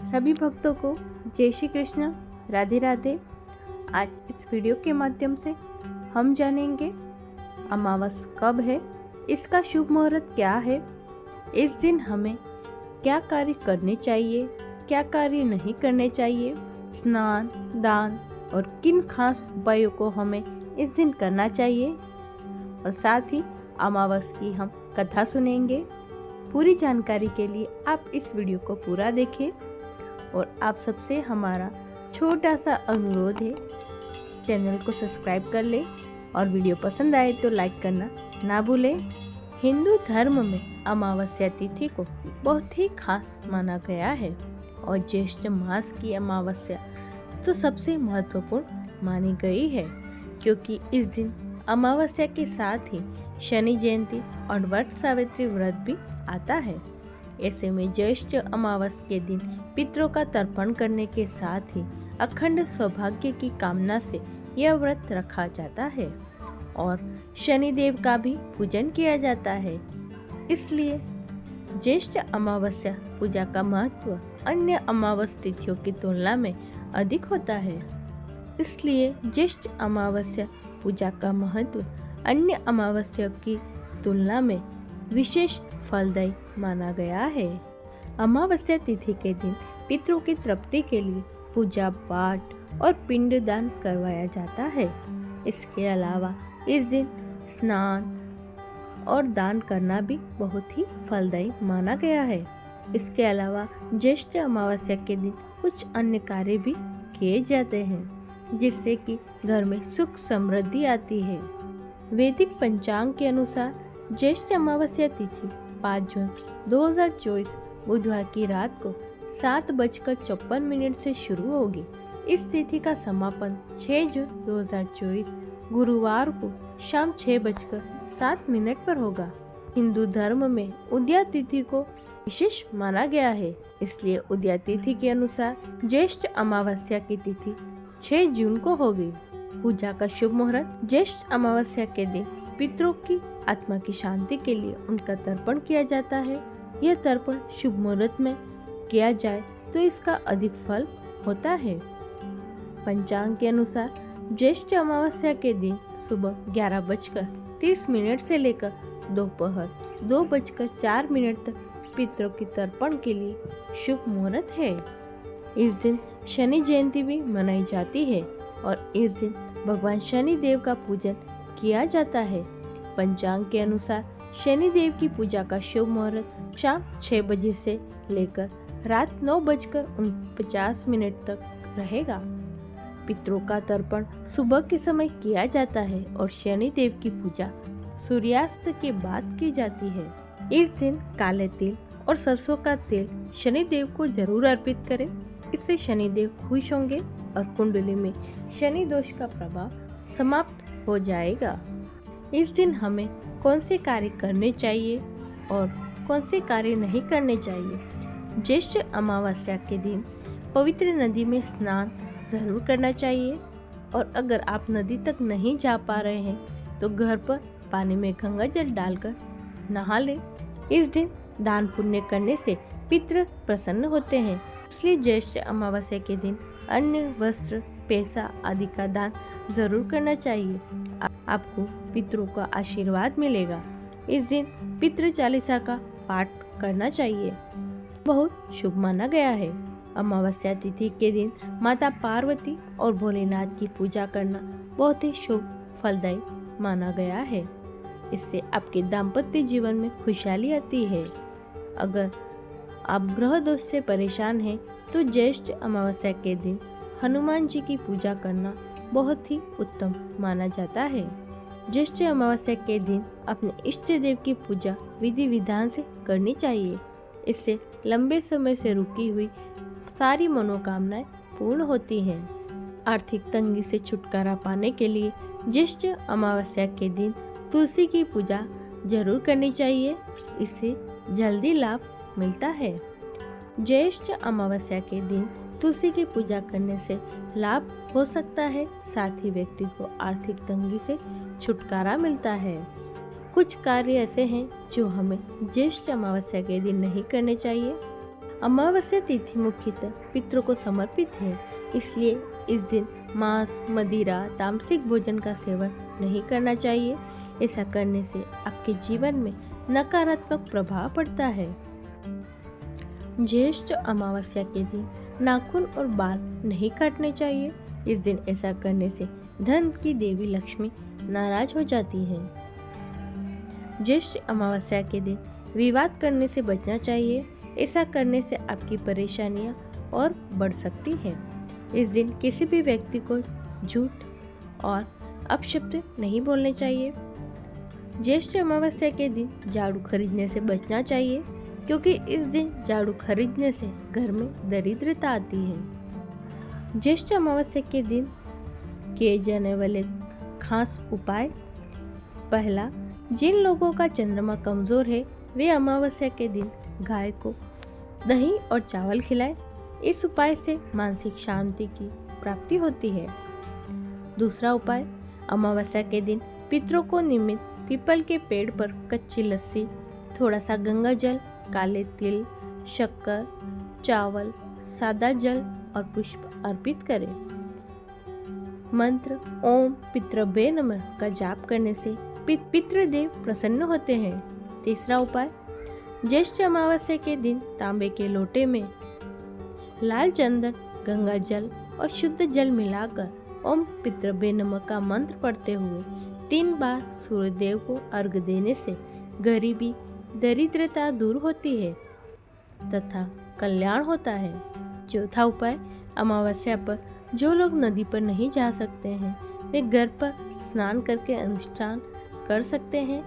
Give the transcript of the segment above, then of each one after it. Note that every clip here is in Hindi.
सभी भक्तों को जय श्री कृष्ण, राधे राधे। आज इस वीडियो के माध्यम से हम जानेंगे अमावस कब है, इसका शुभ मुहूर्त क्या है, इस दिन हमें क्या कार्य करने चाहिए, क्या कार्य नहीं करने चाहिए, स्नान, दान और किन खास उपायों को हमें इस दिन करना चाहिए और साथ ही अमावस की हम कथा सुनेंगे। पूरी जानकारी के लिए आप इस वीडियो को पूरा देखें और आप सबसे हमारा छोटा सा अनुरोध है, चैनल को सब्सक्राइब कर ले और वीडियो पसंद आए तो लाइक करना ना भूलें। हिंदू धर्म में अमावस्या तिथि को बहुत ही खास माना गया है और ज्येष्ठ मास की अमावस्या तो सबसे महत्वपूर्ण मानी गई है, क्योंकि इस दिन अमावस्या के साथ ही शनि जयंती और वट सावित्री व्रत भी आता है। ऐसे में ज्येष्ठ अमावस के दिन पितरों का तर्पण करने के साथ ही अखंड सौभाग्य की कामना से यह व्रत रखा जाता है और शनि देव का भी पूजन किया जाता है। इसलिए ज्येष्ठ अमावस्या पूजा का महत्व अन्य अमावस तिथियों की तुलना में अधिक होता है। इसलिए ज्येष्ठ अमावस्या पूजा का महत्व अन्य अमावस्या की तुलना में विशेष फलदायी माना गया है। अमावस्या तिथि के दिन पितरों की तृप्ति के लिए पूजा पाठ और पिंडदान करवाया जाता है। इसके अलावा इस दिन स्नान और दान करना भी बहुत ही फलदायी माना गया है। इसके अलावा ज्येष्ठ अमावस्या के दिन कुछ अन्य कार्य भी किए जाते हैं, जिससे कि घर में सुख समृद्धि आती है। वैदिक पंचांग के अनुसार ज्येष्ठ अमावस्या तिथि 5 जून 2024 बुधवार की रात को 7:54 से शुरू होगी। इस तिथि का समापन 6 जून 2024 गुरुवार को शाम 6:07 पर होगा। हिंदू धर्म में उदया तिथि को विशेष माना गया है, इसलिए उदया तिथि के अनुसार ज्येष्ठ अमावस्या की तिथि 6 जून को होगी। पूजा का शुभ मुहूर्त ज्येष्ठ अमावस्या के दिन पितरों की आत्मा की शांति के लिए उनका तर्पण किया जाता है। यह तर्पण शुभ मुहूर्त में किया जाए तो इसका अधिक फल होता है। पंचांग के अनुसार ज्येष्ठ अमावस्या के दिन सुबह 11:30 से लेकर दोपहर 2:04 तक पितरों की तर्पण के लिए शुभ मुहूर्त है। इस दिन शनि जयंती भी मनाई जाती है और इस दिन भगवान शनि देव का पूजन किया जाता है। पंचांग के अनुसार शनि देव की पूजा का शुभ मुहूर्त शाम 6 बजे से लेकर रात 9:49 तक रहेगा। पितरों का तर्पण सुबह के समय किया जाता है और शनि देव की पूजा सूर्यास्त के बाद की जाती है। इस दिन काले तिल और सरसों का तेल शनि देव को जरूर अर्पित करें, इससे शनि देव खुश होंगे और कुंडली में शनि दोष का प्रभाव समाप्त हो जाएगा। इस दिन हमें कौन से कार्य करने चाहिए और कौन से कार्य नहीं करने चाहिए। ज्येष्ठ अमावस्या के दिन पवित्र नदी में स्नान जरूर करना चाहिए और अगर आप नदी तक नहीं जा पा रहे हैं तो घर पर पानी में गंगा जल डालकर नहा लें। इस दिन दान पुण्य करने से पितृ प्रसन्न होते हैं, इसलिए ज्येष्ठ अमावस्या के दिन अन्य वस्त्र, पैसा आदि का दान जरूर करना चाहिए। आपको पितरों का आशीर्वाद मिलेगा। इस दिन पितृ चालीसा का पाठ करना चाहिए, बहुत शुभ माना गया है। अमावस्या तिथि के दिन माता पार्वती और भोलेनाथ की पूजा करना बहुत ही शुभ फलदायी माना गया है। इससे आपके दाम्पत्य जीवन में खुशहाली आती है। अगर आप ग्रह दोष से परेशान हैं तो ज्येष्ठ अमावस्या के दिन हनुमान जी की पूजा करना बहुत ही उत्तम माना जाता है। ज्येष्ठ अमावस्या के दिन अपने इष्ट देव की पूजा विधि विधान से करनी चाहिए। इससे लंबे समय से रुकी हुई सारी मनोकामनाएं पूर्ण होती हैं। आर्थिक तंगी से छुटकारा पाने के लिए ज्येष्ठ अमावस्या के दिन तुलसी की पूजा जरूर करनी चाहिए, इससे जल्दी लाभ मिलता है। ज्येष्ठ अमावस्या के दिन तुलसी की पूजा करने से लाभ हो सकता है, साथ ही व्यक्ति को आर्थिक तंगी से छुटकारा मिलता है। कुछ कार्य ऐसे हैं जो हमें ज्येष्ठ अमावस्या के दिन नहीं करने चाहिए। अमावस्या तिथि मुख्यतः पितरों को समर्पित है, इसलिए इस दिन मांस, मदिरा, तामसिक भोजन का सेवन नहीं करना चाहिए। ऐसा करने से आपके जीवन में नकारात्मक प्रभाव पड़ता है। ज्येष्ठ अमावस्या के दिन नाखून और बाल नहीं काटने चाहिए। इस दिन ऐसा करने से धन की देवी लक्ष्मी नाराज हो जाती है। ज्येष्ठ अमावस्या के दिन विवाद करने से बचना चाहिए। ऐसा करने से आपकी परेशानियां और बढ़ सकती हैं। इस दिन किसी भी व्यक्ति को झूठ और अपशब्द नहीं बोलने चाहिए। ज्येष्ठ अमावस्या के दिन झाड़ू खरीदने से बचना चाहिए, क्योंकि इस दिन झाड़ू खरीदने से घर में दरिद्रता आती है। ज्येष्ठ अमावस्या के दिन किए जाने वाले खास उपाय: पहला, जिन लोगों का चंद्रमा कमजोर है वे अमावस्या के दिन गाय को दही और चावल खिलाएं। इस उपाय से मानसिक शांति की प्राप्ति होती है। दूसरा उपाय, अमावस्या के दिन पितरों को निमित्त पीपल के पेड़ पर कच्ची लस्सी, थोड़ा सा गंगा जल, काले तिल, शक्कर, चावल, सादा जल और पुष्प अर्पित करें। मंत्र ओम पितृभ्ये नमः का जाप करने से पितृदेव प्रसन्न होते हैं। तीसरा उपाय, ज्येष्ठ अमावस्या के दिन तांबे के लोटे में लाल चंदन, गंगा जल और शुद्ध जल मिलाकर ओम पितृभ्ये नमः का मंत्र पढ़ते हुए 3 बार सूर्यदेव को अर्घ देने से गरीबी, दरिद्रता दूर होती है तथा कल्याण होता है। चौथा उपाय, अमावस्या पर जो लोग नदी पर नहीं जा सकते हैं वे घर पर स्नान करके अनुष्ठान कर सकते हैं।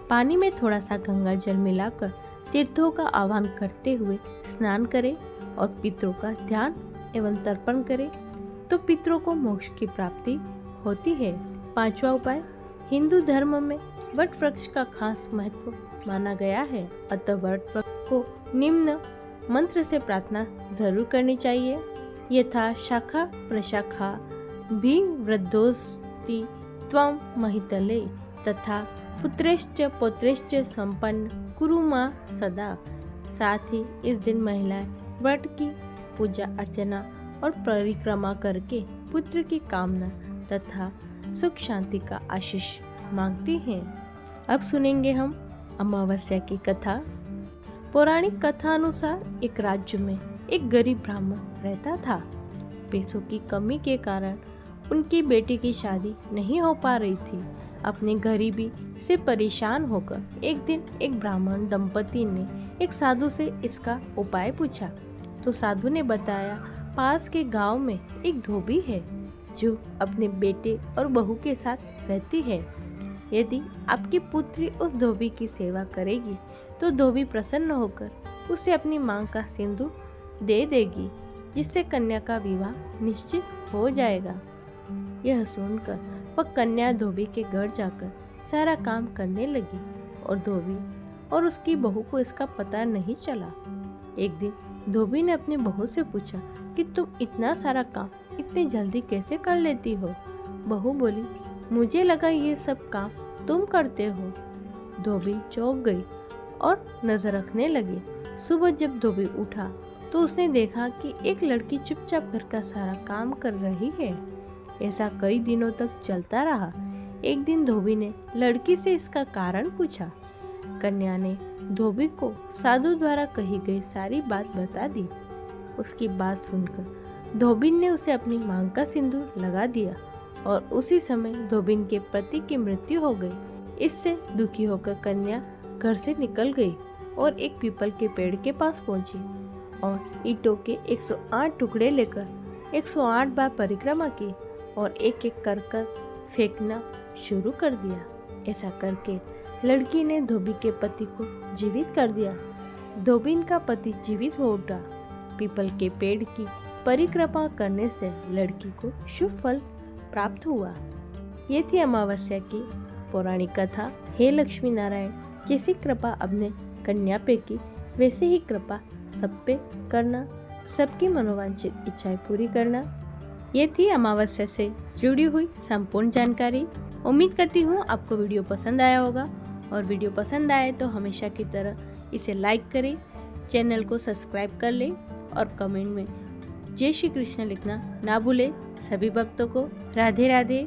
पानी में थोड़ा सा गंगा जल मिलाकर तीर्थों का आह्वान करते हुए स्नान करें और पितरों का ध्यान एवं तर्पण करें तो पितरों को मोक्ष की प्राप्ति होती है। पांचवा उपाय, हिंदू धर्म में वट वृक्ष का खास महत्व माना गया है, अतः वट वृक्ष को निम्न मंत्र से प्रार्थना जरूर करनी चाहिए। यथा शाखा प्रशाखा भी वृद्धोस्ति त्वं महितले तथा पुत्रेश्च पौत्रेश्च संपन्न कुरु मां सदा। साथ ही इस दिन महिलाएं वट की पूजा अर्चना और परिक्रमा करके पुत्र की कामना तथा सुख शांति का आशीष मांगती हैं। अब सुनेंगे हम अमावस्या की कथा। पौराणिक कथा अनुसार एक राज्य में एक गरीब ब्राह्मण रहता था। पैसों की कमी के कारण उनकी बेटी की शादी नहीं हो पा रही थी। अपनी गरीबी से परेशान होकर एक दिन एक ब्राह्मण दंपति ने एक साधु से इसका उपाय पूछा तो साधु ने बताया, पास के गांव में एक धोबी है जो अपने बेटे और बहू के साथ रहती है। यदि आपकी पुत्री उस धोबी की सेवा करेगी तो धोबी प्रसन्न होकर उसे अपनी मांग का सिंदूर दे देगी, जिससे कन्या का विवाह निश्चित हो जाएगा। यह सुनकर वह कन्या धोबी के घर जाकर सारा काम करने लगी और धोबी और उसकी बहू को इसका पता नहीं चला। एक दिन धोबी ने अपनी बहू से पूछा कि तुम इतना सारा काम इतनी जल्दी कैसे कर लेती हो? बहू बोली, मुझे लगा ये सब काम तुम करते हो। धोबी चौंक गई और नजर रखने लगी। सुबह जब धोबी उठा तो उसने देखा कि एक लड़की चुपचाप घर का सारा काम कर रही है। ऐसा कई दिनों तक चलता रहा। एक दिन धोबी ने लड़की से इसका कारण पूछा। कन्या ने धोबी को साधु द्वारा कही गई सारी बात बता दी। उसकी बात सुनकर धोबिन ने उसे अपनी मांग का सिंदूर लगा दिया और उसी समय धोबिन के पति की मृत्यु हो गई। इससे दुखी होकर कन्या घर से निकल गई और एक पीपल के पेड़ के पास पहुंची और ईंटों के 108 टुकड़े लेकर 108 बार परिक्रमा की और एक एक कर फेंकना शुरू कर दिया। ऐसा करके लड़की ने धोबी के पति को जीवित कर दिया। धोबिन का पति जीवित हो उठा। पीपल के पेड़ की परिक्रमा करने से लड़की को शुभ फल प्राप्त हुआ। ये थी अमावस्या की पौराणिक कथा। हे लक्ष्मी नारायण, जैसी कृपा अपने कन्या पे की वैसे ही कृपा सब पे करना, सबकी मनोवांछित इच्छाएं पूरी करना। ये थी अमावस्या से जुड़ी हुई संपूर्ण जानकारी। उम्मीद करती हूँ आपको वीडियो पसंद आया होगा और वीडियो पसंद आए तो हमेशा की तरह इसे लाइक करें, चैनल को सब्सक्राइब कर लें और कमेंट में जय श्री कृष्ण लिखना ना भूलें। सभी भक्तों को राधे राधे।